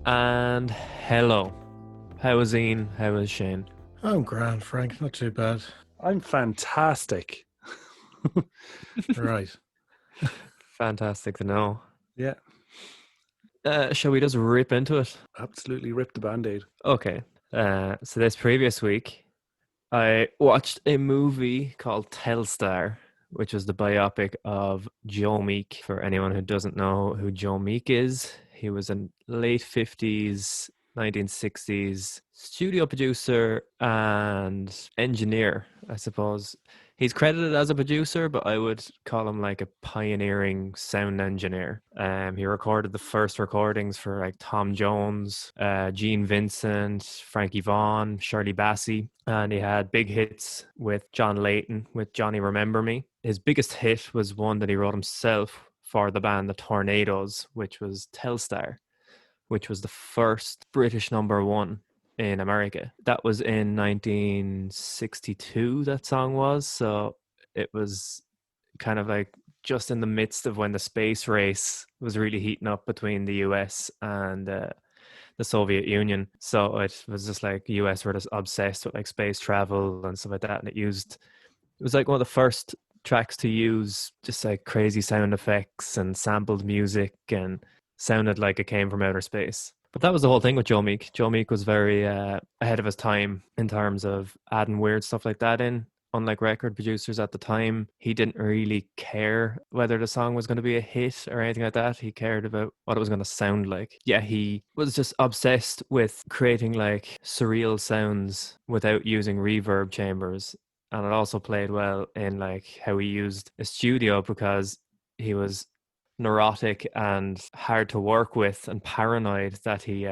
And hello. How is Ian? How is Shane? I'm grand, Frank. Not too bad. I'm fantastic. Right. Fantastic to know. Yeah, Shall we just rip into it? absolutely ripped the Band-Aid. Okay. So this previous week, I watched a movie called Telstar, which was the biopic of Joe Meek. For anyone who doesn't know who Joe Meek is, he was a late 50s, 1960s studio producer and engineer, I suppose. He's credited as a producer, but I would call him like a pioneering sound engineer. He recorded the first recordings for like Tom Jones, Gene Vincent, Frankie Vaughan, Shirley Bassey, and he had big hits with John Layton with Johnny Remember Me. His biggest hit was one that he wrote himself for the band The Tornadoes, which was Telstar, which was the first British number one in America. That was in 1962, that song was. So it was kind of like just in the midst of when the space race was really heating up between the US and the Soviet Union. So it was just like the US were just obsessed with like space travel and stuff like that. And it was like one of the first tracks to use just like crazy sound effects and sampled music and sounded like it came from outer space. But that was the whole thing with Joe Meek. Joe Meek was very ahead of his time in terms of adding weird stuff like that in. Unlike record producers at the time, he didn't really care whether the song was going to be a hit or anything like that. He cared about what it was going to sound like. Yeah, he was just obsessed with creating like surreal sounds without using reverb chambers. And it also played well in like how he used a studio because he was neurotic and hard to work with and paranoid that he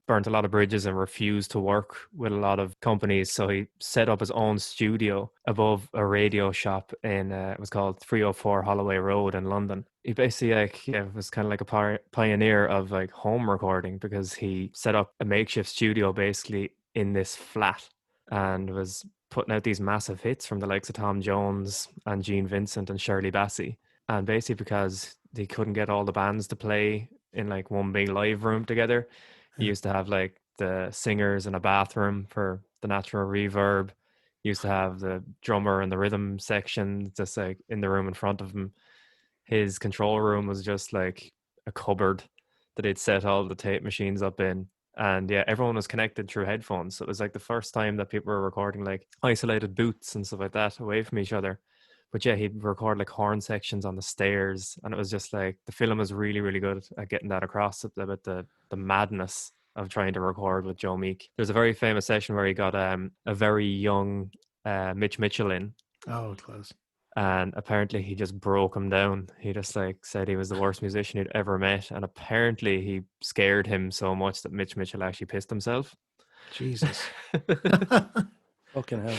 burnt a lot of bridges and refused to work with a lot of companies. So he set up his own studio above a radio shop in it was called 304 Holloway Road in London. He basically was kind of like a pioneer of like home recording because he set up a makeshift studio basically in this flat and was putting out these massive hits from the likes of Tom Jones and Gene Vincent and Shirley Bassey. And basically because they couldn't get all the bands to play in like one big live room together, he used to have like the singers in a bathroom for the natural reverb. He used to have the drummer in the rhythm section just like in the room in front of him. His control room was just like a cupboard that he'd set all the tape machines up in. And yeah, everyone was connected through headphones. So it was like the first time that people were recording like isolated booths and stuff like that away from each other. But yeah, he'd record like horn sections on the stairs, and it was just like the film was really, really good at getting that across about the madness of trying to record with Joe Meek. There's a very famous session where he got a very young Mitch Mitchell in, Oh, close. and apparently he just broke him down. He just like said he was the worst musician he'd ever met, and apparently he scared him so much that Mitch Mitchell actually pissed himself. Jesus. Fucking hell.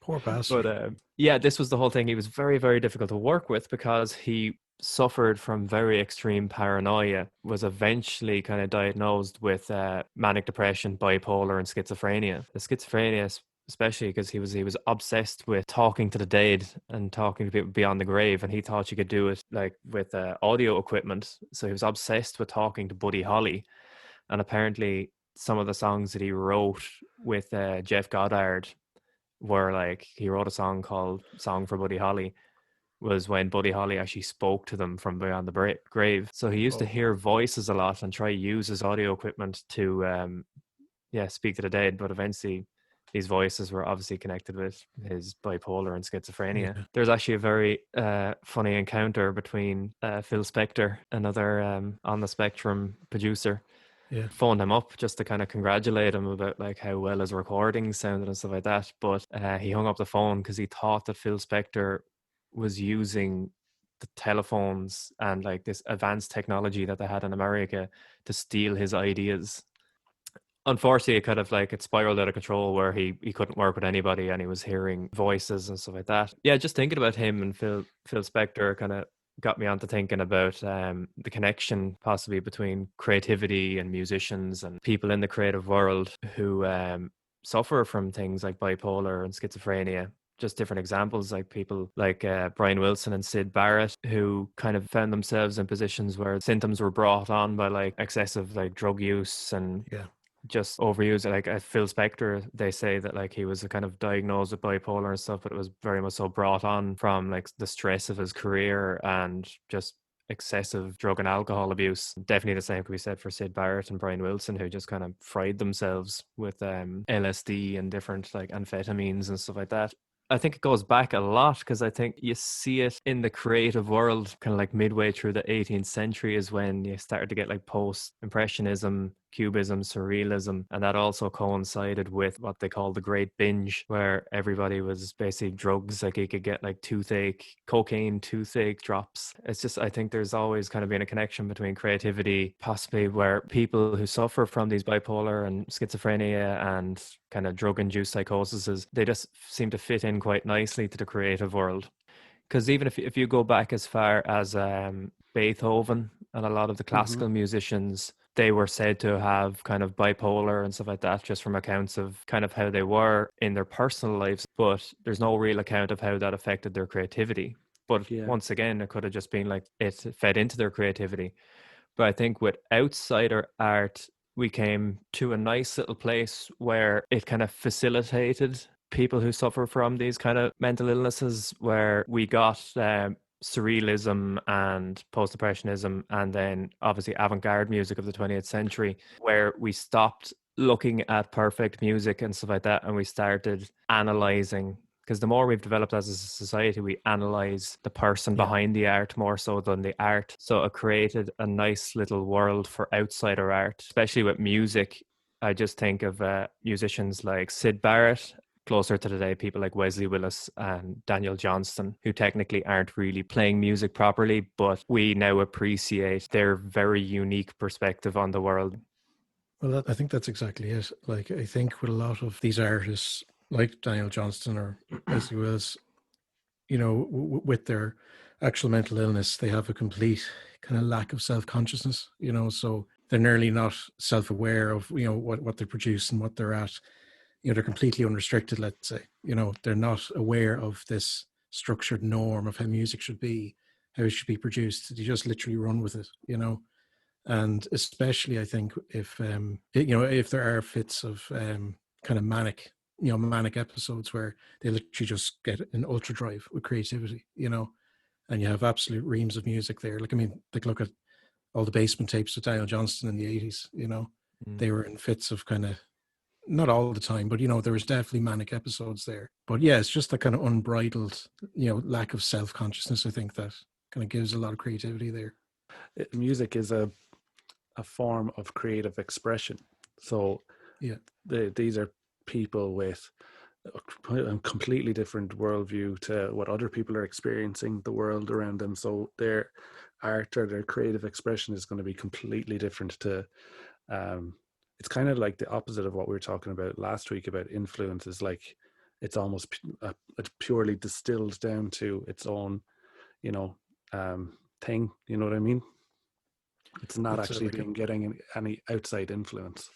Poor bastard. But yeah, this was the whole thing. He was very, very difficult to work with because he suffered from very extreme paranoia, was eventually kind of diagnosed with manic depression, bipolar, and schizophrenia. The schizophrenia, especially because he was obsessed with talking to the dead and talking to people beyond the grave, and he thought you could do it like with audio equipment. So he was obsessed with talking to Buddy Holly, and apparently some of the songs that he wrote with Jeff Goddard where like he wrote a song called Song for Buddy Holly was when Buddy Holly actually spoke to them from beyond the grave. So he used to hear voices a lot and try to use his audio equipment to speak to the dead, but eventually these voices were obviously connected with his bipolar and schizophrenia. Yeah. There's actually a very funny encounter between Phil Spector, another on the spectrum producer, Yeah. phoned him up just to kind of congratulate him about like how well his recording sounded and stuff like that. But he hung up the phone because he thought that Phil Spector was using the telephones and like this advanced technology that they had in America to steal his ideas. Unfortunately, it kind of like it spiraled out of control where he couldn't work with anybody and he was hearing voices and stuff like that. Yeah, just thinking about him and Phil Spector kind of got me onto thinking about the connection possibly between creativity and musicians and people in the creative world who suffer from things like bipolar and schizophrenia. just different examples, like people like Brian Wilson and Sid Barrett, who kind of found themselves in positions where symptoms were brought on by like excessive like drug use and Yeah. just overuse. Like Phil Spector, they say that like he was kind of diagnosed with bipolar and stuff, but it was very much so brought on from like the stress of his career and just excessive drug and alcohol abuse. Definitely the same could be said for Sid Barrett and Brian Wilson, who just kind of fried themselves with LSD and different like amphetamines and stuff like that. I think it goes back a lot because I think you see it in the creative world kind of like midway through the 18th century is when you started to get like post-impressionism, cubism, surrealism, and that also coincided with what they call the Great Binge, where everybody was basically drugs. Like you could get like cocaine toothache drops. It's just, I think there's always kind of been a connection between creativity, possibly where people who suffer from these bipolar and schizophrenia and kind of drug-induced psychoses, they just seem to fit in quite nicely to the creative world. Because even if you go back as far as Beethoven and a lot of the classical musicians, they were said to have kind of bipolar and stuff like that, just from accounts of kind of how they were in their personal lives. But there's no real account of how that affected their creativity. But once again, it could have just been like it fed into their creativity. But I think with outsider art, we came to a nice little place where it kind of facilitated people who suffer from these kind of mental illnesses, where we got surrealism and post-impressionism, and then obviously avant-garde music of the 20th century, where we stopped looking at perfect music and stuff like that, and we started analyzing. Because the more we've developed as a society, we analyze the person behind the art more so than the art. So it created a nice little world for outsider art, especially with music. I just think of musicians like Sid Barrett. Closer to today, people like Wesley Willis and Daniel Johnston, who technically aren't really playing music properly, but we now appreciate their very unique perspective on the world. Well, I think that's exactly it. Like, I think with a lot of these artists, like Daniel Johnston or Wesley Willis, you know, with their actual mental illness, they have a complete kind of lack of self-consciousness, you know, so they're nearly not self-aware of, you know, what they produce and what they're at. You know, they're completely unrestricted, let's say. You know, they're not aware of this structured norm of how music should be, how it should be produced. They just literally run with it, you know. And especially, I think, if you know, if there are fits of kind of manic episodes where they literally just get an ultra drive with creativity, you know, and you have absolute reams of music there. Like, I mean, like, look at all the Basement tapes with Daniel Johnston in the 80s, you know. They were in fits of kind of, not all the time, but, you know, there was definitely manic episodes there. But yeah, it's just the kind of unbridled, you know, lack of self-consciousness, I think, that kind of gives a lot of creativity there. Music is a form of creative expression. So these are people with a completely different worldview to what other people are experiencing the world around them. So their art or their creative expression is going to be completely different to it's kind of like the opposite of what we were talking about last week about influences. Like, it's almost it's purely distilled down to its own, you know, thing. You know what I mean? It's not actually getting any outside influence.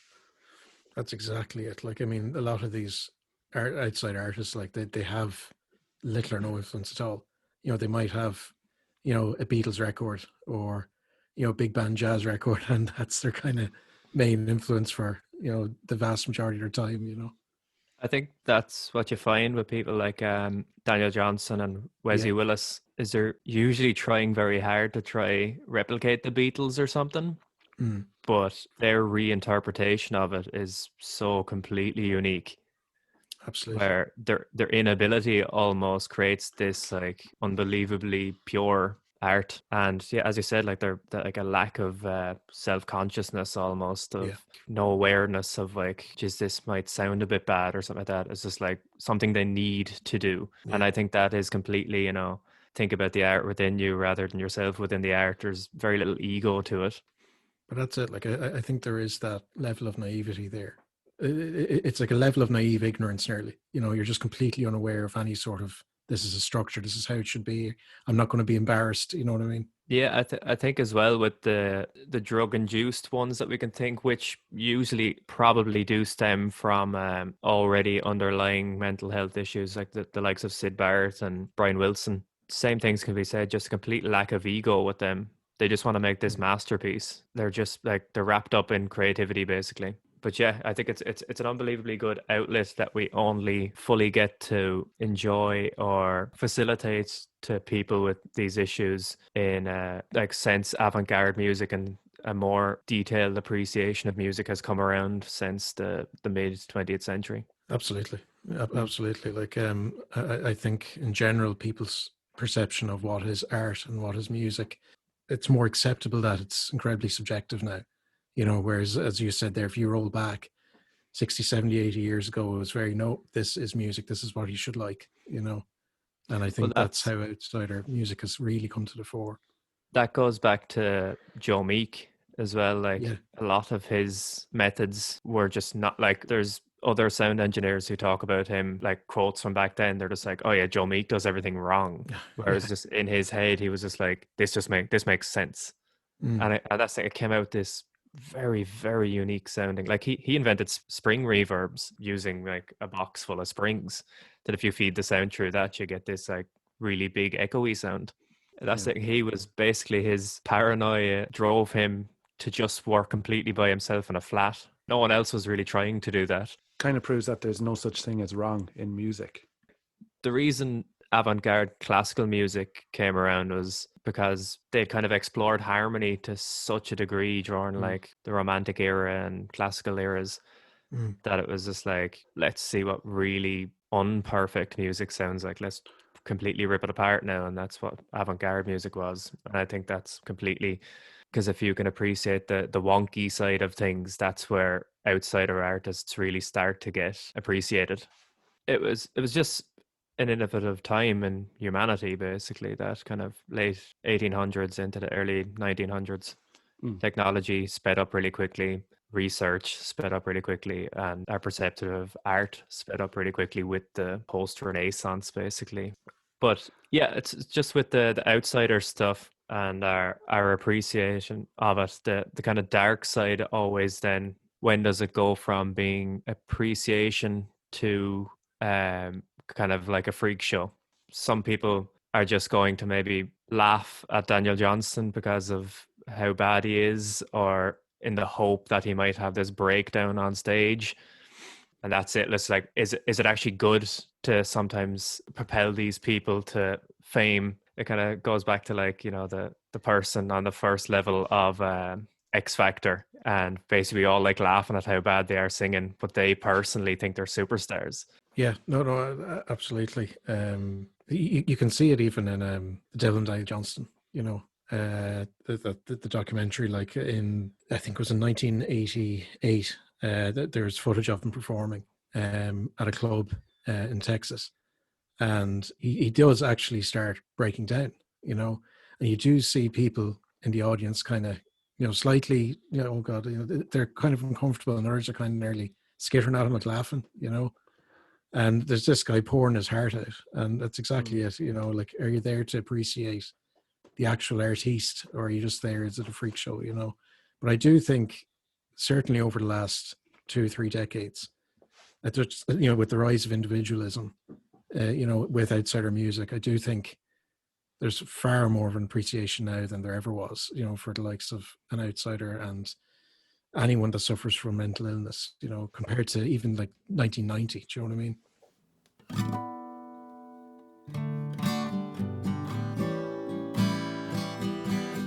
That's exactly it. Like, I mean, a lot of these outside artists, like, they have little or no influence at all. You know, they might have, you know, a Beatles record or, you know, a big band jazz record, and that's their kind of main influence for, you know, the vast majority of their time, you know. I think that's what you find with people like Daniel Johnston and Wesley Willis, is they're usually trying very hard to try replicate the Beatles or something, but their reinterpretation of it is so completely unique. Absolutely. Where their inability almost creates this like unbelievably pure art. And yeah, as you said, like they're like a lack of self-consciousness, almost of no awareness of like, geez, this might sound a bit bad or something like that. It's just like something they need to do. And I think that is completely, you know, think about the art within you rather than yourself within the art. There's very little ego to it. But that's it. Like, I think there is that level of naivety there. It's like a level of naive ignorance nearly. You know, you're just completely unaware of any sort of, this is a structure, this is how it should be. I'm not going to be embarrassed. You know what I mean? Yeah, I think as well with the drug induced ones that we can think, which usually probably do stem from already underlying mental health issues, like the likes of Sid Barrett and Brian Wilson. Same things can be said, just a complete lack of ego with them. They just want to make this masterpiece. They're just like they're wrapped up in creativity, basically. But yeah, I think it's an unbelievably good outlet that we only fully get to enjoy or facilitate to people with these issues in like since avant-garde music and a more detailed appreciation of music has come around since the mid 20th century. Absolutely. Absolutely. Like I think in general people's perception of what is art and what is music, it's more acceptable that it's incredibly subjective now. Whereas, as you said there, if you roll back 60, 70, 80 years ago, it was very, no, this is music, this is what you should like, and I think that's how outsider music has really come to the fore. That goes back to Joe Meek as well. Like a lot of his methods were just not like, there's other sound engineers who talk about him, like quotes from back then, they're just like, oh yeah, Joe Meek does everything wrong. Whereas just in his head, he was just like, this makes sense. And that's like, it came out this very, very unique sounding. Like he invented spring reverbs using like a box full of springs, that if you feed the sound through that, you get this like really big echoey sound. That's it. He was basically, his paranoia drove him to just work completely by himself in a flat. No one else was really trying to do that. Kind of proves that there's no such thing as wrong in music. The reason avant-garde classical music came around was because they kind of explored harmony to such a degree during like the Romantic era and classical eras, that it was just like, let's see what really unperfect music sounds like. Let's completely rip it apart now. And that's what avant-garde music was. And I think that's completely, because if you can appreciate the wonky side of things, that's where outsider artists really start to get appreciated. It was just an innovative time in humanity, basically, that kind of late 1800s into the early 1900s. Technology sped up really quickly, research sped up really quickly, and our perception of art sped up really quickly with the post-Renaissance, basically. But yeah, it's just with the outsider stuff and our appreciation of it, the kind of dark side always then, when does it go from being appreciation to kind of like a freak show? Some people are just going to maybe laugh at Daniel Johnston because of how bad he is, or in the hope that he might have this breakdown on stage. And that's it. It's like, is it actually good to sometimes propel these people to fame? It kind of goes back to like, the person on the first level of X Factor, and basically all like laughing at how bad they are singing, but they personally think they're superstars. Yeah, no, absolutely. You can see it even in The Devil and Daniel Johnston, the documentary, like I think it was in 1988, there's footage of him performing at a club in Texas. And he does actually start breaking down, and you do see people in the audience kind of, slightly, oh God, they're kind of uncomfortable, and others are kind of nearly skittering at him and laughing, And there's this guy pouring his heart out, and that's exactly it. Like, are you there to appreciate the actual artiste, or are you just there as a freak show? But I do think, certainly over the last 2 or 3 decades, that just, with the rise of individualism, with outsider music, I do think there's far more of an appreciation now than there ever was, for the likes of an outsider and anyone that suffers from mental illness, compared to even like 1990. Do you know what I mean?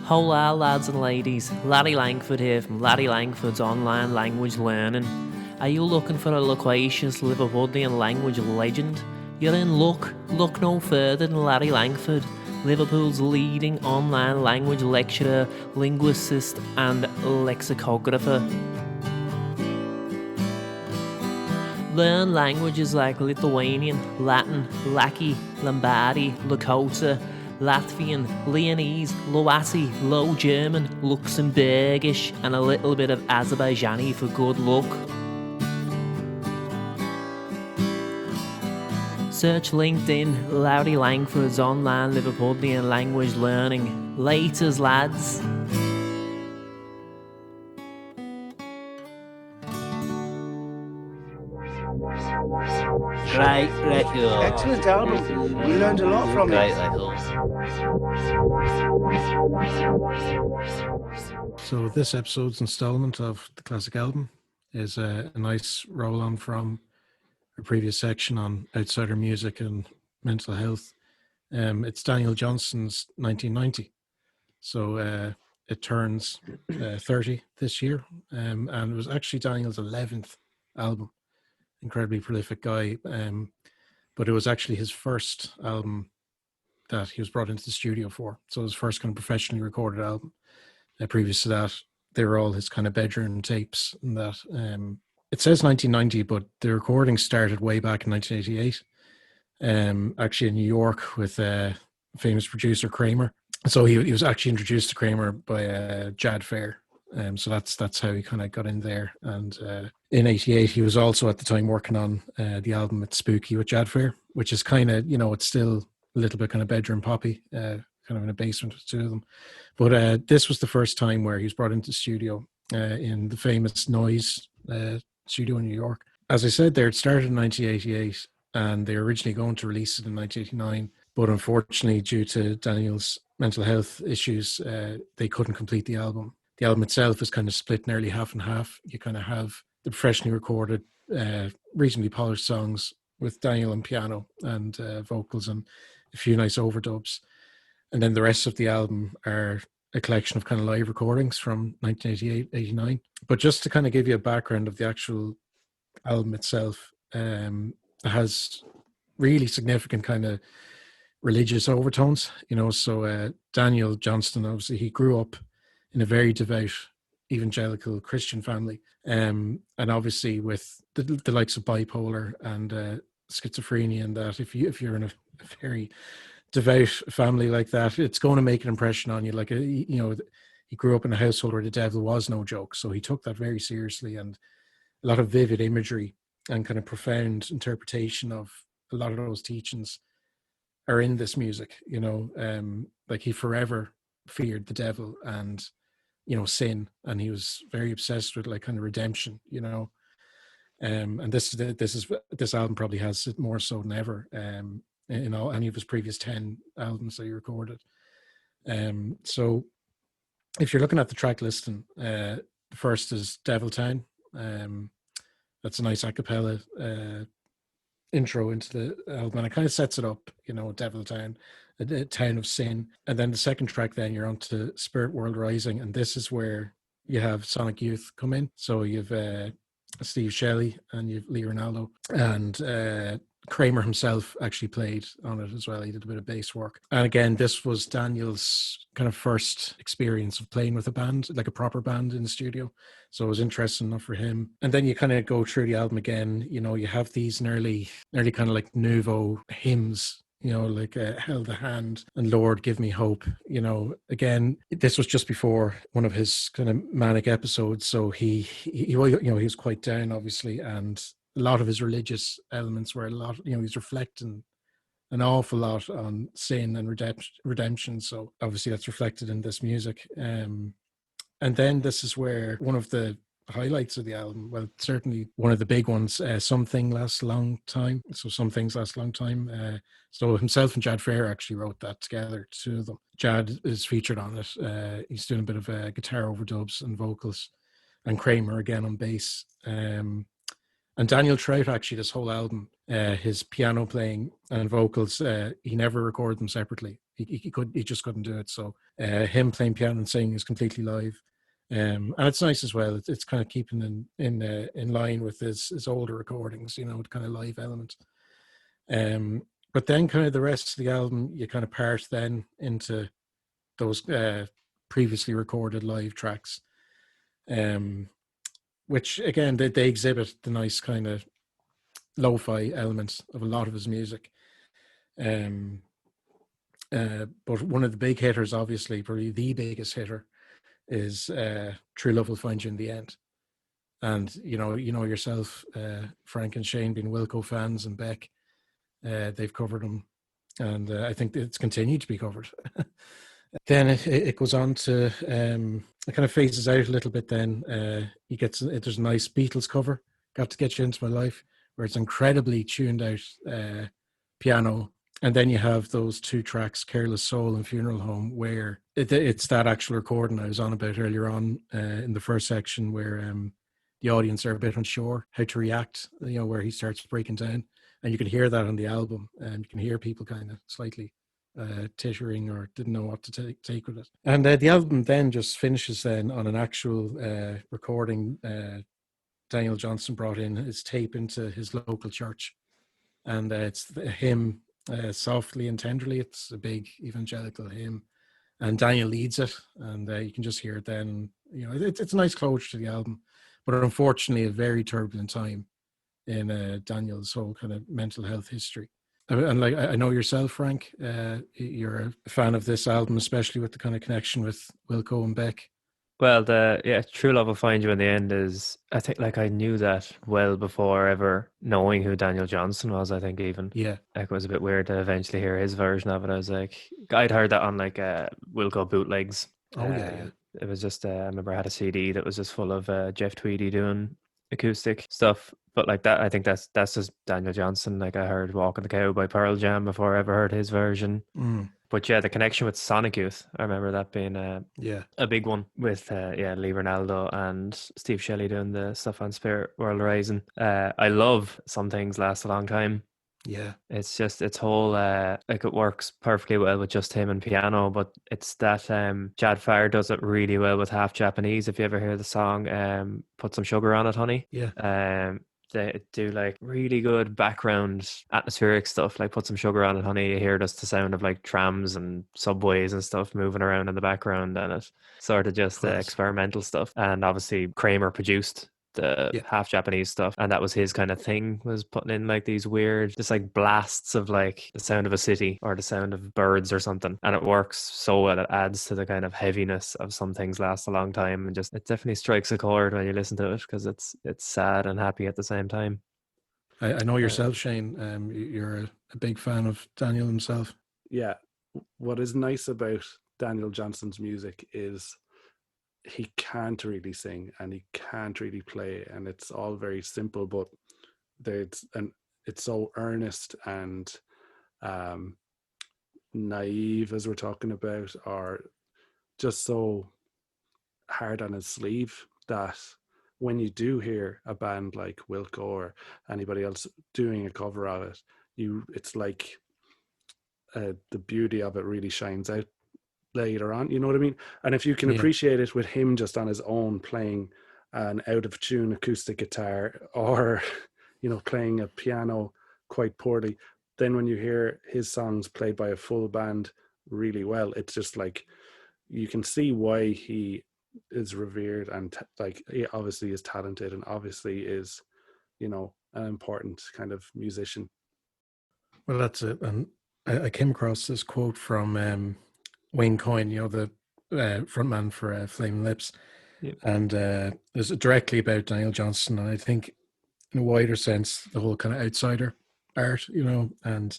Hola, lads and ladies. Larry Langford here from Larry Langford's Online Language Learning. Are you looking for a loquacious Liverpudlian language legend? You're in luck. Look no further than Larry Langford, Liverpool's leading online language lecturer, linguist and lexicographer. Learn languages like Lithuanian, Latin, Laki, Lombardi, Lakota, Latvian, Leonese, Loati, Low German, Luxembourgish, and a little bit of Azerbaijani for good luck. Search LinkedIn, Loudy Langford's online Liverpudlian language learning. Laters, lads. Great record. Excellent album. We learned a lot from Great it. record. So this episode's installment of the classic album is a nice roll-on from a previous section on outsider music and mental health. It's Daniel Johnston's 1990. So it turns 30 this year. And it was actually Daniel's 11th album. Incredibly prolific guy. But it was actually his first album that he was brought into the studio for. So his first kind of professionally recorded album. Previous to that, they were all his kind of bedroom tapes and that. It says 1990, but the recording started way back in 1988. Actually in New York with famous producer Kramer. So he was actually introduced to Kramer by Jad Fair. So that's how he kind of got in there. And in 88, he was also at the time working on the album It's Spooky with Jad Fair, which is kind of, it's still a little bit kind of bedroom poppy, kind of in a basement with two of them. But this was the first time where he was brought into the studio in the famous Noise studio in New York. As I said there, it started in 1988 and they were originally going to release it in 1989. But unfortunately, due to Daniel's mental health issues, they couldn't complete the album. The album itself is kind of split nearly half and half. You kind of have the professionally recorded, reasonably polished songs with Daniel on piano and vocals and a few nice overdubs. And then the rest of the album are a collection of kind of live recordings from 1988, 89. But just to kind of give you a background of the actual album itself, it has really significant kind of religious overtones, So Daniel Johnston, obviously, he grew up in a very devout evangelical Christian family. And obviously with the likes of bipolar and schizophrenia and that, if you're in a very devout family like that, it's going to make an impression on you. Like, he grew up in a household where the devil was no joke. So he took that very seriously, and a lot of vivid imagery and kind of profound interpretation of a lot of those teachings are in this music, like he forever feared the devil and, sin. And he was very obsessed with like kind of redemption, and this album probably has it more so than ever, in any of his previous 10 albums that he recorded. So if you're looking at the track listing, the first is Deviltown. That's a nice a cappella intro into the album, and it kind of sets it up, Deviltown, a town of sin. And then the second track, then you're on to Spirit World Rising, and this is where you have Sonic Youth come in. So you've Steve Shelley and you've Lee Ronaldo, and Kramer himself actually played on it as well. He did a bit of bass work. And again, this was Daniel's kind of first experience of playing with a band, like a proper band in the studio. So it was interesting enough for him. And then you kind of go through the album again, you have these nearly kind of like nouveau hymns, like Held the Hand and Lord Give Me Hope. Again, this was just before one of his kind of manic episodes. So he was quite down, obviously, and a lot of his religious elements were he's reflecting an awful lot on sin and redemption. So obviously that's reflected in this music. And then this is where one of the highlights of the album, well, certainly one of the big ones, Something Lasts a Long Time. So Some Things Last a Long Time. So himself and Jad Fair actually wrote that together, two of them. Jad is featured on it. He's doing a bit of guitar overdubs and vocals, and Kramer again on bass. And Daniel Trout, actually, this whole album, his piano playing and vocals, he never recorded them separately. He just couldn't do it. So him playing piano and singing is completely live. And it's nice as well. It's kind of keeping in line with his older recordings, the kind of live element. But then kind of the rest of the album, you kind of part then into those previously recorded live tracks. Which again, they exhibit the nice kind of lo-fi elements of a lot of his music. But one of the big hitters, obviously, probably the biggest hitter, is True Love Will Find You in the End. And you know yourself, Frank and Shane, being Wilco fans, and Beck, they've covered them, and I think it's continued to be covered. Then it goes on to it kind of phases out a little bit. Then there's a nice Beatles cover, "Got to Get You Into My Life," where it's incredibly tuned out piano. And then you have those two tracks, "Careless Soul" and "Funeral Home," where it's that actual recording I was on about earlier on in the first section, where the audience are a bit unsure how to react, where he starts breaking down. And you can hear that on the album, and you can hear people kind of slightly tittering or didn't know what to take with it. And the album then just finishes then on an actual recording. Daniel Johnston brought in his tape into his local church, and it's a hymn, "Softly and Tenderly." It's a big evangelical hymn, and Daniel leads it, and you can just hear it then. It's a nice closure to the album, but unfortunately a very turbulent time in Daniel's whole kind of mental health history. And like, I know yourself, Frank, you're a fan of this album, especially with the kind of connection with Wilco and Beck. Well, "True Love Will Find You" in the end is, I think, like, I knew that well before ever knowing who Daniel Johnston was. I think even like, it was a bit weird to eventually hear his version of it. I was like, I'd heard that on like Wilco bootlegs. It was just I remember I had a CD that was just full of Jeff Tweedy doing acoustic stuff. But like that, I think that's just Daniel Johnston. Like, I heard "Walking the Cow" by Pearl Jam before I ever heard his version. But yeah, the connection with Sonic Youth, I remember that being a big one with Lee Ronaldo and Steve Shelley doing the stuff on Spirit World Rising. I love "Some Things Last a Long Time." Yeah, it's just, its whole like, it works perfectly well with just him and piano, but it's that Chad Farr does it really well with Half Japanese. If you ever hear the song "Put Some Sugar on It, Honey," they do like really good background atmospheric stuff, like "Put Some Sugar on It, Honey." You hear just the sound of like trams and subways and stuff moving around in the background, and it's sort of just experimental stuff. And obviously Kramer produced the Half Japanese stuff, and that was his kind of thing, was putting in like these weird, just like blasts of like the sound of a city or the sound of birds or something, and it works so well. It adds to the kind of heaviness of "Some Things Last a Long Time," and just, it definitely strikes a chord when you listen to it, because it's sad and happy at the same time. I know yourself, Shane, you're a big fan of Daniel himself. Yeah, what is nice about Daniel Johnston's music is he can't really sing and he can't really play, and it's all very simple, but it's so earnest and naive, as we're talking about, or just so hard on his sleeve, that when you do hear a band like Wilco or anybody else doing a cover of it, it's like the beauty of it really shines out later on, you know what I mean? And if you can appreciate it with him just on his own playing an out of tune acoustic guitar, or playing a piano quite poorly, then when you hear his songs played by a full band really well, it's just like, you can see why he is revered, and like, he obviously is talented and obviously is an important kind of musician. Well, that's it. And I came across this quote from Wayne Coyne, the frontman for Flaming Lips, and it was directly about Daniel Johnston, and I think in a wider sense the whole kind of outsider art, and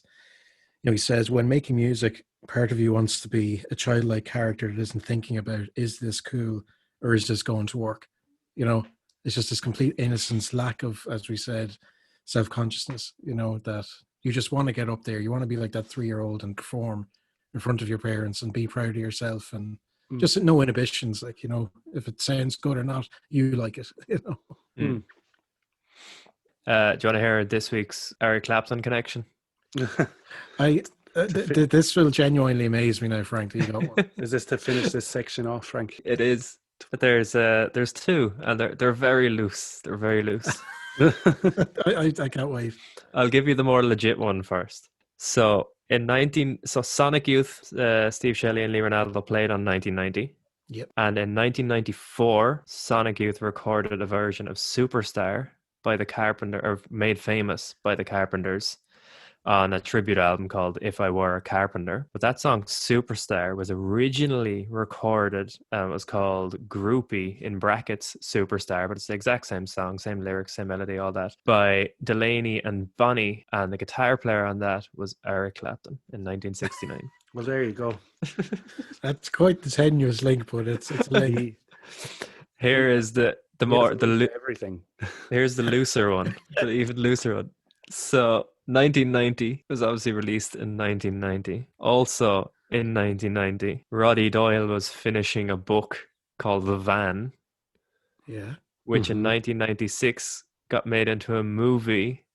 he says, when making music, part of you wants to be a childlike character that isn't thinking about, is this cool or is this going to work? It's just this complete innocence, lack of, as we said, self-consciousness, that you just want to get up there, you want to be like that 3-year-old and perform in front of your parents and be proud of yourself, and just no inhibitions, like, if it sounds good or not, you like it. Do you want to hear this week's Eric Clapton connection? This will genuinely amaze me now, Frank, that you got one. Is this to finish this section off, Frank? It is, but there's two, and they're very loose. They're very loose. I can't wait. I'll give you the more legit one first. So Sonic Youth, Steve Shelley and Lee Ronaldo played on 1990. Yep. And in 1994, Sonic Youth recorded a version of "Superstar" by the Carpenter, or made famous by the Carpenters, on a tribute album called If I Were a Carpenter. But that song, Superstar, was originally recorded, it was called Groupie, in brackets, Superstar, but it's the exact same song, same lyrics, same melody, all that, by Delaney and Bonnie, and the guitar player on that was Eric Clapton in 1969. Well, there you go. That's quite the tenuous link, but it's a link. Here is everything. Here's the looser one, the even looser one. So 1990 was obviously released in 1990. Also in 1990, Roddy Doyle was finishing a book called The Van, which in 1996 got made into a movie,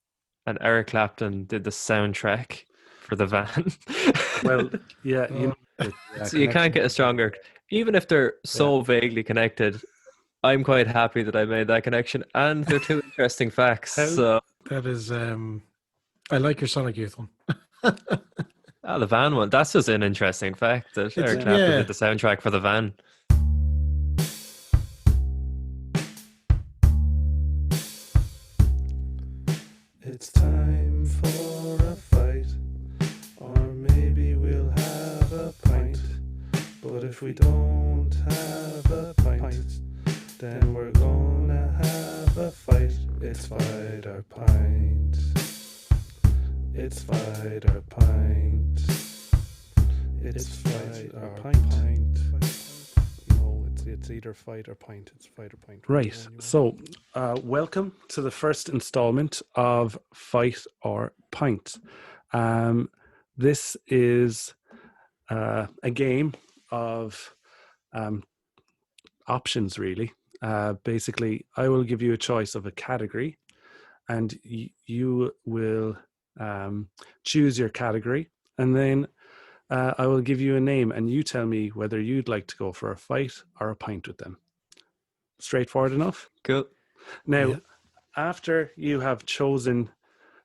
and Eric Clapton did the soundtrack for The Van. Well, yeah, so you can't get a stronger, even if they're so vaguely connected. I'm quite happy that I made that connection, and they're two interesting facts. So that is, I like your Sonic Youth one. The Van one, that's just an interesting fact that Eric Clapton did the soundtrack for The Van. It's time for a fight, or maybe we'll have a pint. But if we don't have a pint, then we're gonna have a fight. It's fight or pint. It's fight or pint. It's fight or pint. No, it's either fight or pint. It's fight or pint. Right. So, welcome to the first installment of Fight or Pint. This is a game of options, really. Basically, I will give you a choice of a category, and you will choose your category, and then I will give you a name, and you tell me whether you'd like to go for a fight or a pint with them. Straightforward enough? Cool. Now, after you have chosen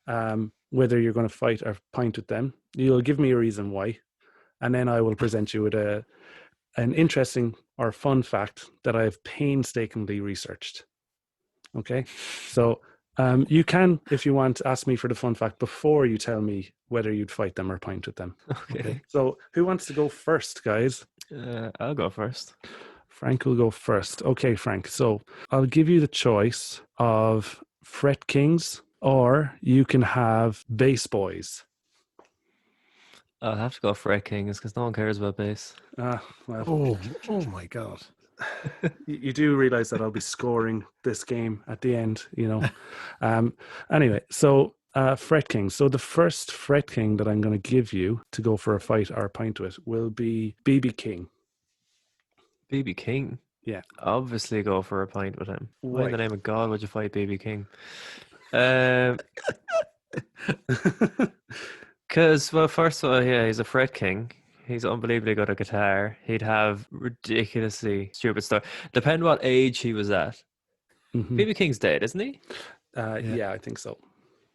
whether you're going to fight or pint with them, you'll give me a reason why, and then I will present you with an interesting or fun fact that I have painstakingly researched. Okay? So you can, if you want, ask me for the fun fact before you tell me whether you'd fight them or pint with them. Okay. So who wants to go first, guys? I'll go first. Frank will go first. Okay, Frank. So I'll give you the choice of Fret Kings, or you can have Bass Boys. I'll have to go Fret Kings because no one cares about bass. Well. Oh my God. You do realize that I'll be scoring this game at the end, you know. Anyway, so Fret King. So the first Fret King that I'm going to give you to go for a fight or a pint with will be BB King. BB King? Yeah. Obviously go for a pint with him. Why in the name of God would you fight BB King? Because, well, first of all, he's a Fret King. He's unbelievably good at guitar. He'd have ridiculously stupid stuff. Depend what age he was at. BB King's dead, isn't he? Yeah, I think so.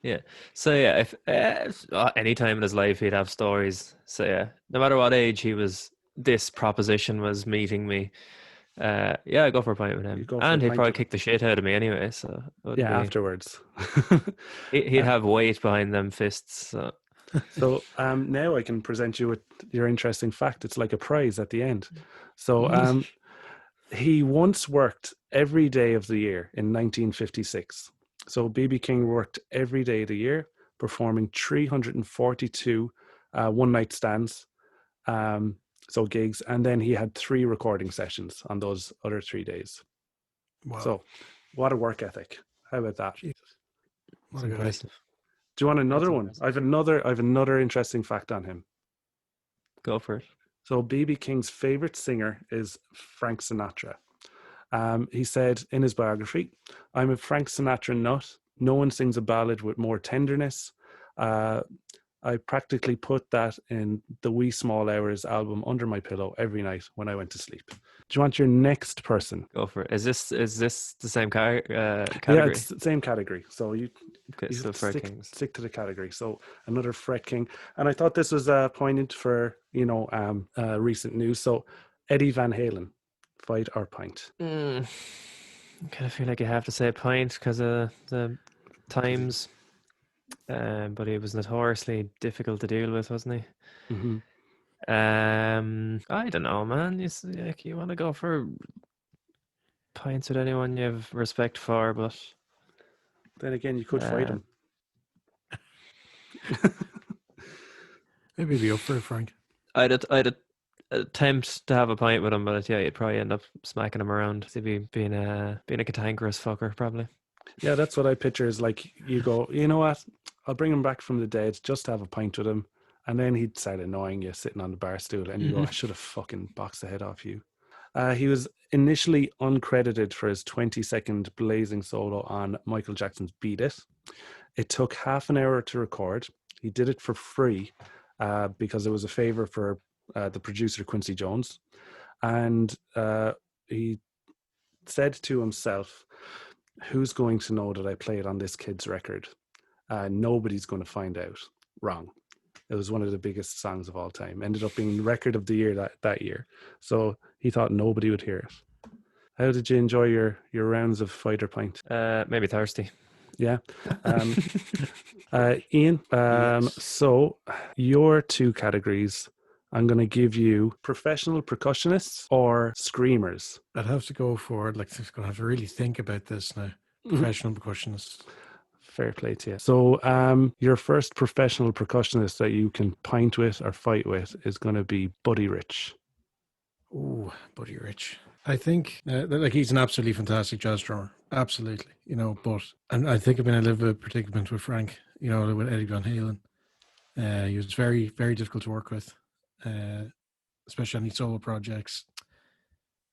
Yeah. So yeah, if any time in his life he'd have stories. So yeah, no matter what age he was, this proposition was meeting me. I go for a pint with him, and he'd probably kick the shit out of me anyway. So afterwards, he'd have weight behind them fists. So now I can present you with your interesting fact. It's like a prize at the end. So he once worked every day of the year in 1956. So BB King worked every day of the year, performing 342 one-night stands, so gigs, and then he had 3 recording sessions on those other 3 days. Wow. So what a work ethic. How about that? Jesus. What impressive. Do you want another one? I've another interesting fact on him. Go for it. So BB King's favorite singer is Frank Sinatra. He said in his biography, "I'm a Frank Sinatra nut. No one sings a ballad with more tenderness. I practically put that in the Wee Small Hours album under my pillow every night when I went to sleep." Do you want your next person? Go for it. Is this the same category? Yeah, it's the same category. So you so Fret Kings. Stick to the category. So another Fret King. And I thought this was poignant for, recent news. So Eddie Van Halen, fight or pint? I kind of feel like you have to say pint because of the times. but he was notoriously difficult to deal with, wasn't he? Mm-hmm. I don't know, man. You want to go for pints with anyone you have respect for, but then again, you could fight him. Maybe be up for it, Frank. I'd attempt to have a pint with him, but yeah, you'd probably end up smacking him around. He'd be being a cantankerous fucker, probably. Yeah, that's what I picture. Is like you go, you know what? I'll bring him back from the dead just to have a pint with him, and then he'd start annoying you sitting on the bar stool, and you go, I should have fucking boxed the head off you. He was initially uncredited for his 20-second blazing solo on Michael Jackson's "Beat It." It took half an hour to record. He did it for free because it was a favor for the producer Quincy Jones, and he said to himself, "Who's going to know that I played on this kid's record? Nobody's going to find out." Wrong. It was one of the biggest songs of all time. Ended up being record of the year that year. So he thought nobody would hear it. How did you enjoy your rounds of fight or pint? Maybe thirsty. Yeah. Ian, Yes. so your two categories, I'm going to give you professional percussionists or screamers. I'd have to go for it. Like, I'm going to have to really think about this now. Professional percussionist. Fair play to you. So your first professional percussionist that you can pint with or fight with is going to be Buddy Rich. Ooh, Buddy Rich. I think like he's an absolutely fantastic jazz drummer. Absolutely. And I think I've been a little bit of a predicament with Frank, with Eddie Van Halen. He was very, very difficult to work with, especially on these solo projects.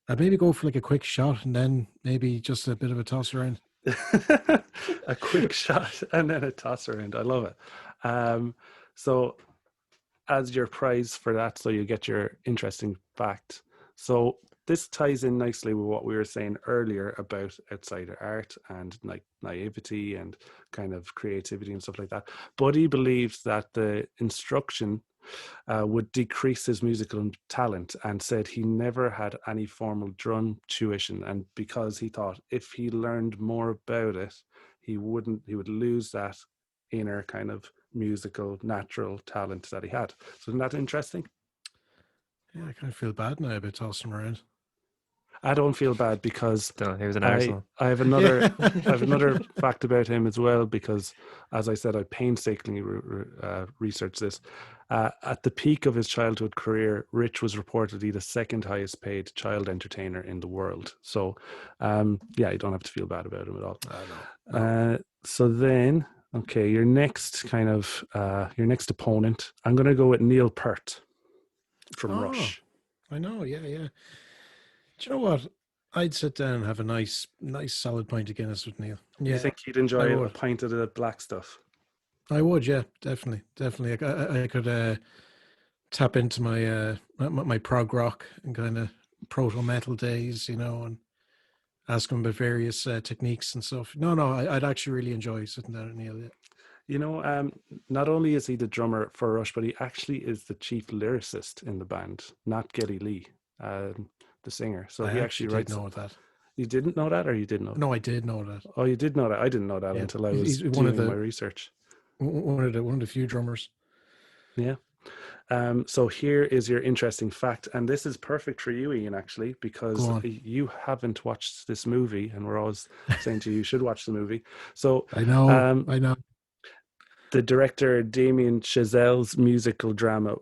I'd maybe go for like a quick shot and then maybe just a bit of a toss around. A quick shot and then a toss around. I love it. So as your prize for that, so you get your interesting fact. So this ties in nicely with what we were saying earlier about outsider art and like naivety and kind of creativity and stuff like that. Buddy believes that the instruction would decrease his musical talent, and said he never had any formal drum tuition, and because he thought if he learned more about it, he would lose that inner kind of musical natural talent that he had. So isn't that interesting? Yeah, I kind of feel bad now about tossing him around. I don't feel bad because he was an arsehole. I have another I have another fact about him as well, because as I said, I painstakingly researched this. At the peak of his childhood career, Rich was reportedly the second highest paid child entertainer in the world. So yeah, you don't have to feel bad about him at all. No. So then, okay, your next opponent, I'm going to go with Neil Peart from Rush. I know, yeah. Do you know what? I'd sit down and have a nice solid pint of Guinness with Neil. Yeah, you think he'd enjoy a pint of the black stuff? I would, yeah, definitely. I could tap into my prog rock and kind of proto metal days, and ask him about various techniques and stuff. No, I'd actually really enjoy sitting down with Neil. Yeah. Not only is he the drummer for Rush, but he actually is the chief lyricist in the band, not Geddy Lee, the singer. So I he actually writes. Did know that. You didn't know that, or you did know that? No, I did know that. Oh, you did know that. I didn't know that until I was doing my research. One of the few drummers. Yeah. So here is your interesting fact, and this is perfect for you, Ian, actually, because you haven't watched this movie, and we're always saying to you should watch the movie. So I know. The director Damien Chazelle's musical drama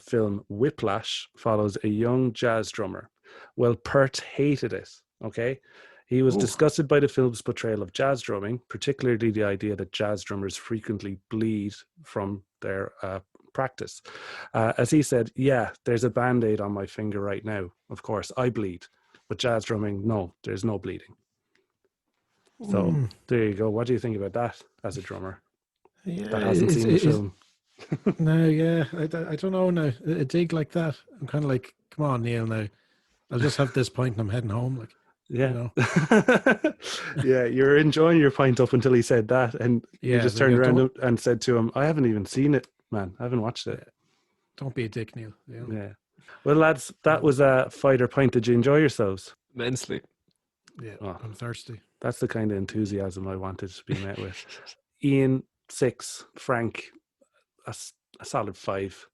film Whiplash follows a young jazz drummer. Well, Peart hated it. Okay. He was disgusted by the film's portrayal of jazz drumming, particularly the idea that jazz drummers frequently bleed from their practice. As he said, yeah, there's a Band-Aid on my finger right now. Of course, I bleed. But jazz drumming, no, there's no bleeding. So there you go. What do you think about that as a drummer? Yeah, that hasn't seen the film. No, yeah. I don't know now. A dig like that. I'm kind of like, come on, Neil, now. I'll just have this point and I'm heading home. Like, yeah. Yeah, you're enjoying your pint up until he said that, and you just turned around and said to him, I haven't even seen it, man. I haven't watched it. Don't be a dick, Neil. Yeah. Well, lads, that was a fight or pint. Did you enjoy yourselves? Immensely. Yeah, I'm thirsty. That's the kind of enthusiasm I wanted to be met with. Ian, 6. Frank, a solid 5.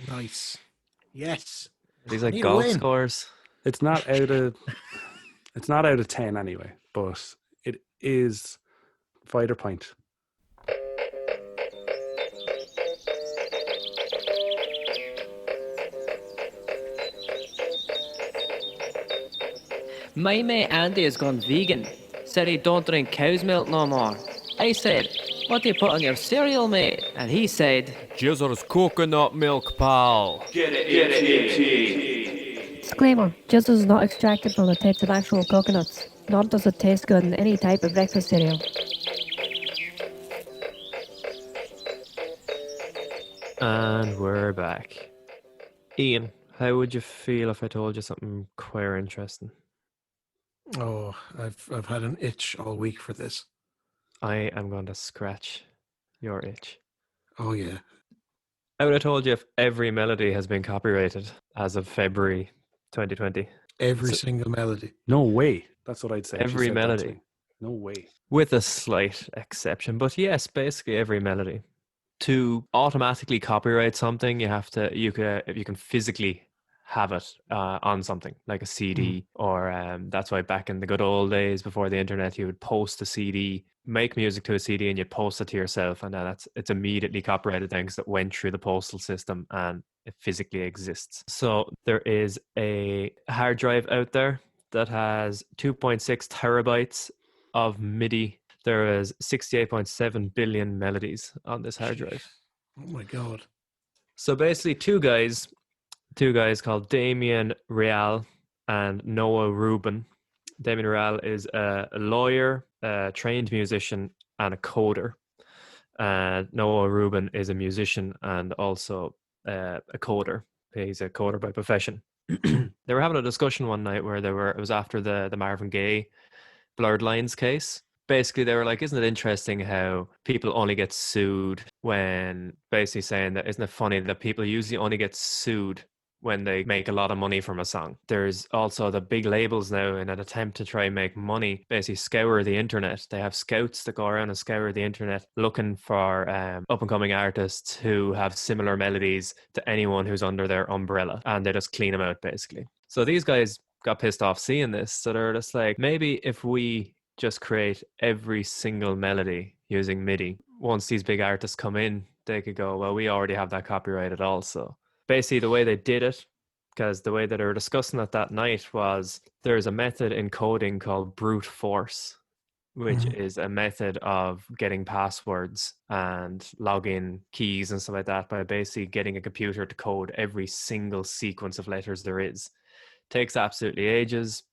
Nice. Yes. These like Need a golf win. scores. It's not out of 10 anyway, but it is fighter point. My mate Andy has gone vegan. Said he don't drink cow's milk no more. I said, what do you put on your cereal, mate? And he said, Jizzer's coconut milk, pal. Disclaimer, Jizzle is not extracted from the tits of actual coconuts, nor does it taste good in any type of breakfast cereal. And we're back. Ian, how would you feel if I told you something queer interesting? Oh, I've had an itch all week for this. I am going to scratch your itch. Oh yeah. I would have told you if every melody has been copyrighted as of February 2020. Every single melody. No way. That's what I'd say. if you Every said that to melody. me. No way. With a slight exception. But yes, basically every melody. To automatically copyright something, you can physically have it on something like a CD, or that's why back in the good old days before the internet, you would post a CD, make music to a CD, and you'd post it to yourself, and then it's immediately copyrighted then because it went through the postal system and it physically exists. So there is a hard drive out there that has 2.6 terabytes of MIDI. There is 68.7 billion melodies on this hard drive. Oh my God. So basically two guys called Damien Real and Noah Rubin. Damien Real is a lawyer, a trained musician, and a coder. Noah Rubin is a musician and also a coder. He's a coder by profession. They were having a discussion one night where it was after the Marvin Gaye Blurred Lines case. Basically, they were like, isn't it interesting how people only get sued when basically saying that, isn't it funny that people usually only get sued when they make a lot of money from a song? There's also the big labels now, in an attempt to try and make money, basically scour the internet. They have scouts that go around and scour the internet looking for up-and-coming artists who have similar melodies to anyone who's under their umbrella, and they just clean them out, basically. So these guys got pissed off seeing this, so they're just like, maybe if we just create every single melody using MIDI, once these big artists come in, they could go, well, we already have that copyrighted also. Basically, the way they did it, because the way that they were discussing it that night was, there's a method in coding called brute force, which is a method of getting passwords and login keys and stuff like that by basically getting a computer to code every single sequence of letters there is. Takes absolutely ages,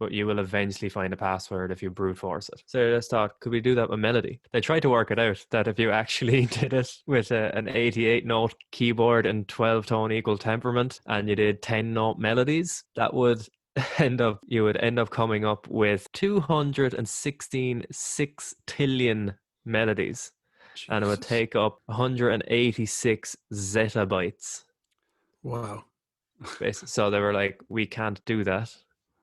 but you will eventually find a password if you brute force it. So I just thought, could we do that with melody? They tried to work it out, that if you actually did it with an 88-note keyboard and 12-tone equal temperament, and you did 10-note melodies, you would end up coming up with 216 sextillion melodies. Jesus. And it would take up 186 zettabytes. Wow. So they were like, we can't do that.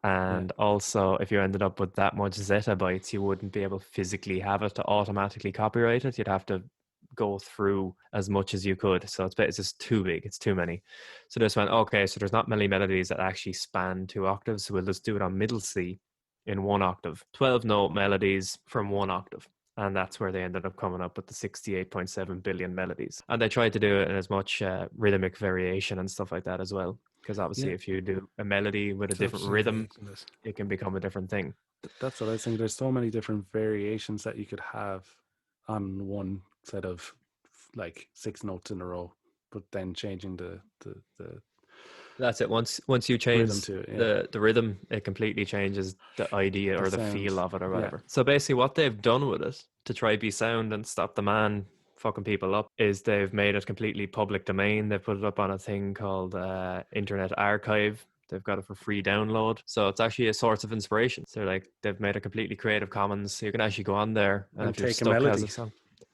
And also, if you ended up with that much zettabytes, you wouldn't be able to physically have it to automatically copyright it. You'd have to go through as much as you could. So it's just too big. It's too many. So they just went, okay, so there's not many melodies that actually span 2 octaves. So we'll just do it on middle C in 1 octave. 12-note melodies from 1 octave. And that's where they ended up coming up with the 68.7 billion melodies. And they tried to do it in as much rhythmic variation and stuff like that as well. Because obviously, if you do a melody with a different rhythm, it can become a different thing. That's what I think. There's so many different variations that you could have on one set of like 6 notes in a row, but then changing the That's it. Once you change rhythm to it, the rhythm, it completely changes the idea or the feel of it or whatever. Yeah. So basically, what they've done with it to try be sound and stop the man fucking people up is they've made it completely public domain. They've put it up on a thing called Internet Archive. They've got it for free download. So it's actually a source of inspiration. So like they've made a completely Creative Commons. So you can actually go on there and if you're take a stuck melody. as a song.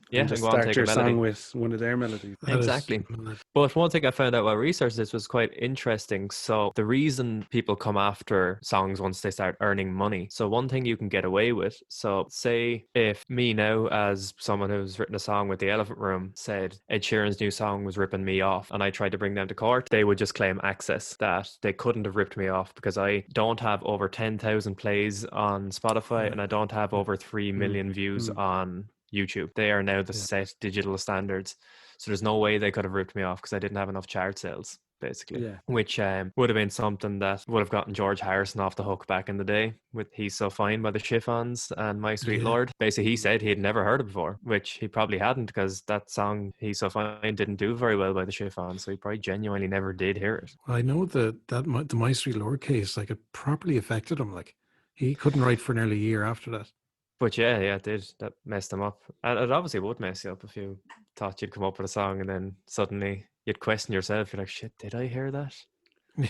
Yeah, and just go on, start take a your melody. song with one of their melodies. That is Exactly. melody. But one thing I found out while researching this was quite interesting. So the reason people come after songs once they start earning money. So one thing you can get away with. So say if me now, as someone who's written a song with the Elephant Room, said Ed Sheeran's new song was ripping me off, and I tried to bring them to court, they would just claim access, that they couldn't have ripped me off because I don't have over 10,000 plays on Spotify and I don't have over 3 million views on YouTube. They are now the set digital standards. So there's no way they could have ripped me off because I didn't have enough chart sales, basically. Yeah. Which would have been something that would have gotten George Harrison off the hook back in the day with He's So Fine by the Chiffons and My Sweet Lord. Basically, he said he had never heard it before, which he probably hadn't because that song, He's So Fine, didn't do very well by the Chiffons. So he probably genuinely never did hear it. Well, I know that the My Sweet Lord case, like, it properly affected him. Like, he couldn't write for nearly a year after that. But yeah, it did. That messed him up. And it obviously would mess you up if you thought you'd come up with a song and then suddenly you'd question yourself. You're like, shit, did I hear that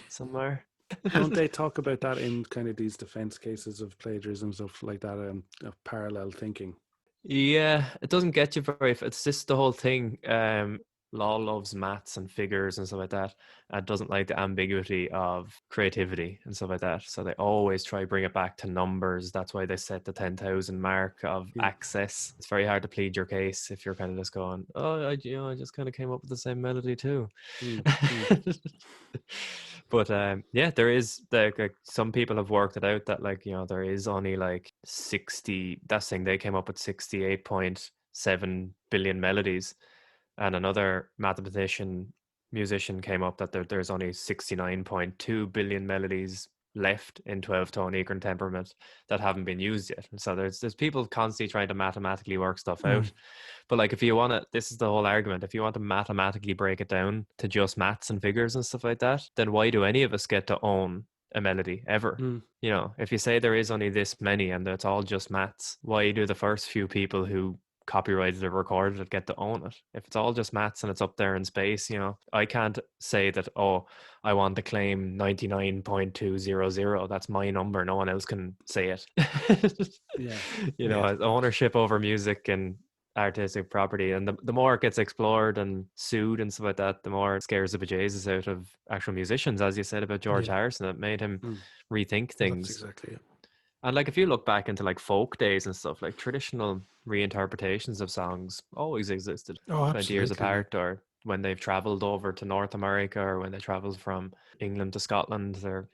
somewhere? Don't they talk about that in kind of these defense cases of plagiarism, stuff like that, of parallel thinking? Yeah, it doesn't get you very. It's just the whole thing. Law loves maths and figures and stuff like that, and doesn't like the ambiguity of creativity and stuff like that. So they always try to bring it back to numbers. That's why they set the 10,000 mark of access. It's very hard to plead your case if you're kind of just going, "Oh, I just kind of came up with the same melody too." But yeah, there is like some people have worked it out that there is only like 60. That's saying they came up with 68.7 billion melodies. And another musician came up that there's only 69.2 billion melodies left in 12-tone Egern temperament that haven't been used yet. And so there's people constantly trying to mathematically work stuff out. But like, if you want to, this is the whole argument, if you want to mathematically break it down to just maths and figures and stuff like that, then why do any of us get to own a melody ever? If you say there is only this many and it's all just maths, why do the first few people who copyrighted or recorded it get to own it? If it's all just maths and it's up there in space, I can't say that, I want to claim 99.200, that's my number, no one else can say it. Ownership over music and artistic property, and the more it gets explored and sued and stuff like that, the more it scares the bejesus out of actual musicians, as you said about George Harrison. It made him rethink things. That's exactly it. And like, if you look back into like folk days and stuff, like traditional reinterpretations of songs always existed 20 years apart, or when they've traveled over to North America, or when they traveled from England to Scotland, the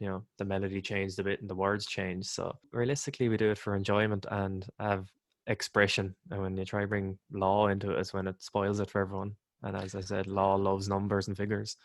melody changed a bit and the words changed. So realistically, we do it for enjoyment and have expression. And when you try to bring law into it, is when it spoils it for everyone. And as I said, law loves numbers and figures.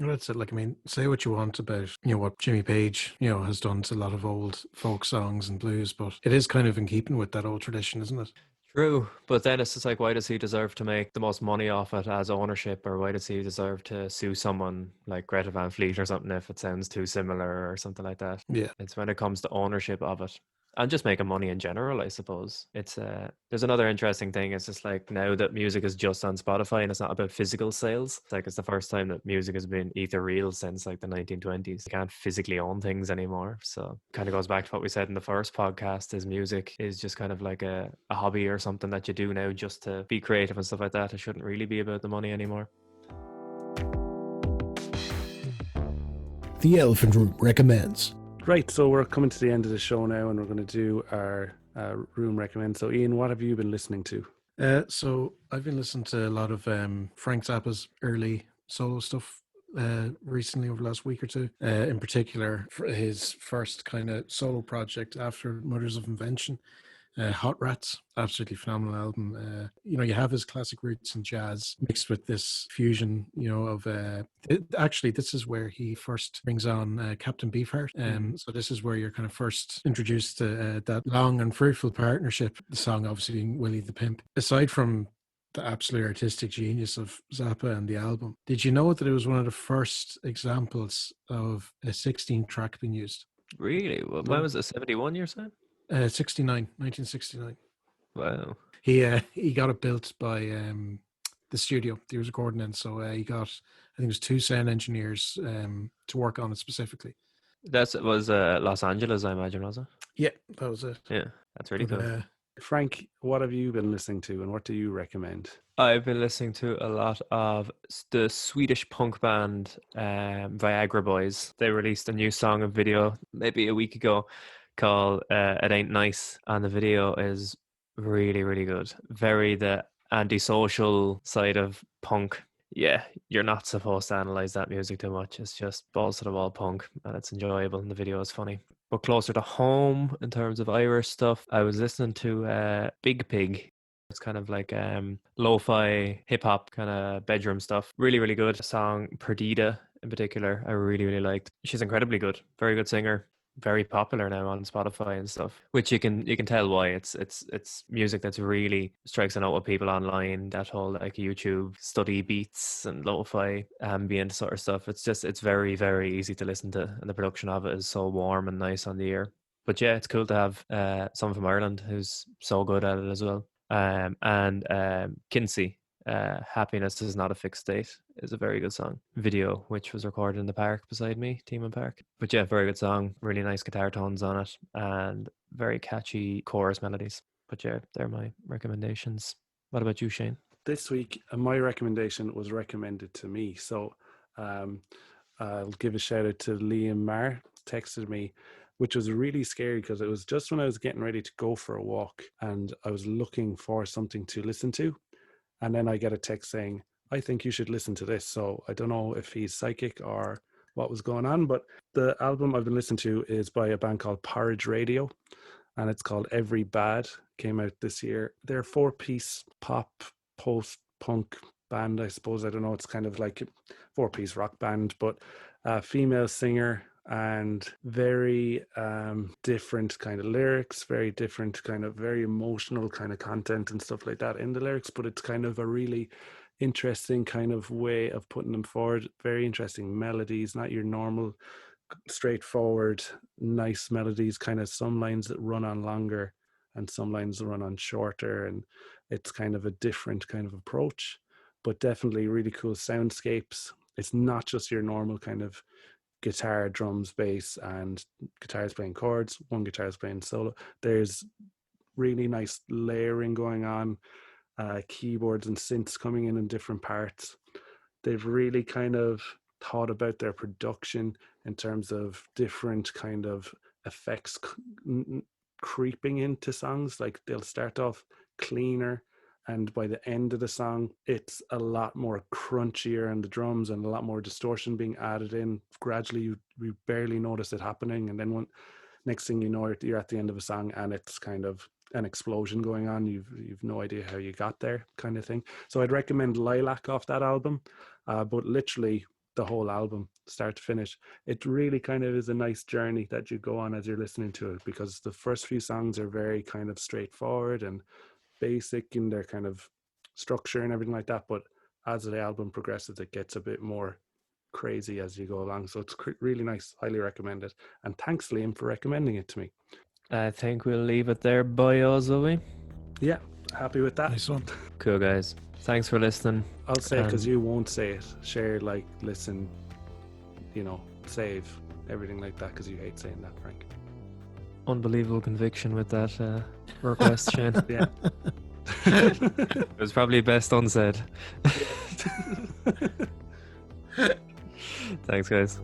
Well, that's it. Like, I mean, say what you want about, what Jimmy Page, has done to a lot of old folk songs and blues, but it is kind of in keeping with that old tradition, isn't it? True, but then it's just like, why does he deserve to make the most money off it as ownership, or why does he deserve to sue someone like Greta Van Fleet or something if it sounds too similar or something like that? Yeah. It's when it comes to ownership of it. And just making money in general, I suppose. It's there's another interesting thing. It's just like, now that music is just on Spotify and it's not about physical sales. It's like, it's the first time that music has been ethereal since like the 1920s. You can't physically own things anymore. So kind of goes back to what we said in the first podcast, is music is just kind of like a hobby or something that you do now just to be creative and stuff like that. It shouldn't really be about the money anymore. The Elephant Room recommends. Right, so we're coming to the end of the show now, and we're going to do our room recommend. So Ian, what have you been listening to? So I've been listening to a lot of Frank Zappa's early solo stuff recently, over the last week or two. In particular, for his first kind of solo project after Mothers of Invention, Hot Rats, absolutely phenomenal album. You have his classic roots in jazz mixed with this fusion, of actually, this is where he first brings on Captain Beefheart. So this is where you're kind of first introduced to that long and fruitful partnership. The song obviously being Willie the Pimp. Aside from the absolute artistic genius of Zappa and the album, did you know that it was one of the first examples of a 16-track being used? Really? Well, when was it? 71 years ago? 1969. Wow. He got it built by the studio he was recording in. So he got, I think it was 2 sound engineers to work on it specifically. That was Los Angeles, I imagine, was it? Yeah, that was it. Yeah, that's really cool. Frank, what have you been listening to and what do you recommend? I've been listening to a lot of the Swedish punk band Viagra Boys. They released a new song and video maybe a week ago called It Ain't Nice, and the video is really, really good. Very the antisocial side of punk. Yeah, you're not supposed to analyze that music too much. It's just balls to the wall punk, and it's enjoyable, and the video is funny. But closer to home in terms of Irish stuff, I was listening to Big Pig. It's kind of like lo-fi hip-hop kind of bedroom stuff. Really, really good. The song Perdita in particular, I really, really liked. She's incredibly good. Very good singer. Very popular now on Spotify and stuff. Which you can tell why. It's music that's really strikes a note with people online. That whole like YouTube study beats and lo-fi ambient sort of stuff. It's very, very easy to listen to, and the production of it is so warm and nice on the ear. But yeah, it's cool to have someone from Ireland who's so good at it as well. And Kinsey, Happiness is Not a Fixed State is a very good song. Video, which was recorded in the park beside me, Teeman Park. But yeah, very good song. Really nice guitar tones on it and very catchy chorus melodies. But yeah, they're my recommendations. What about you, Shane? This week, my recommendation was recommended to me. So I'll give a shout out to Liam Marr, texted me, which was really scary because it was just when I was getting ready to go for a walk and I was looking for something to listen to. And then I get a text saying, I think you should listen to this. So I don't know if he's psychic or what was going on, but the album I've been listening to is by a band called Porridge Radio, and it's called Every Bad. Came out this year. They're a 4-piece pop post-punk band, I suppose. I don't know. It's kind of like a 4-piece rock band, but a female singer and very different kind of lyrics, very different kind of very emotional kind of content and stuff like that in the lyrics, but it's kind of a really interesting kind of way of putting them forward. Very interesting melodies, not your normal straightforward nice melodies, kind of some lines that run on longer and some lines that run on shorter, and it's kind of a different kind of approach, but definitely really cool soundscapes. It's not just your normal kind of guitar, drums, bass, and guitars playing chords. One guitar is playing solo. There's really nice layering going on, keyboards and synths coming in different parts. They've really kind of thought about their production in terms of different kind of effects creeping into songs. Like they'll start off cleaner, and by the end of the song it's a lot more crunchier in the drums and a lot more distortion being added in. Gradually you barely notice it happening, and then next thing you know, you're at the end of a song and it's kind of an explosion going on. You've no idea how you got there, kind of thing. So I'd recommend Lilac off that album, but literally the whole album, start to finish. It really kind of is a nice journey that you go on as you're listening to it, because the first few songs are very kind of straightforward and basic in their kind of structure and everything like that, but as the album progresses it gets a bit more crazy as you go along. So it's really nice. Highly recommend it, and thanks Liam for recommending it to me. I think we'll leave it there, boys, will we? Yeah, happy with that. Nice one. Cool, guys. Thanks for listening. I'll say it because you won't say it. Share, like, listen, save, everything like that, because you hate saying that, Frank. Unbelievable conviction with that request, Shane. Yeah. It was probably best unsaid. Thanks, guys.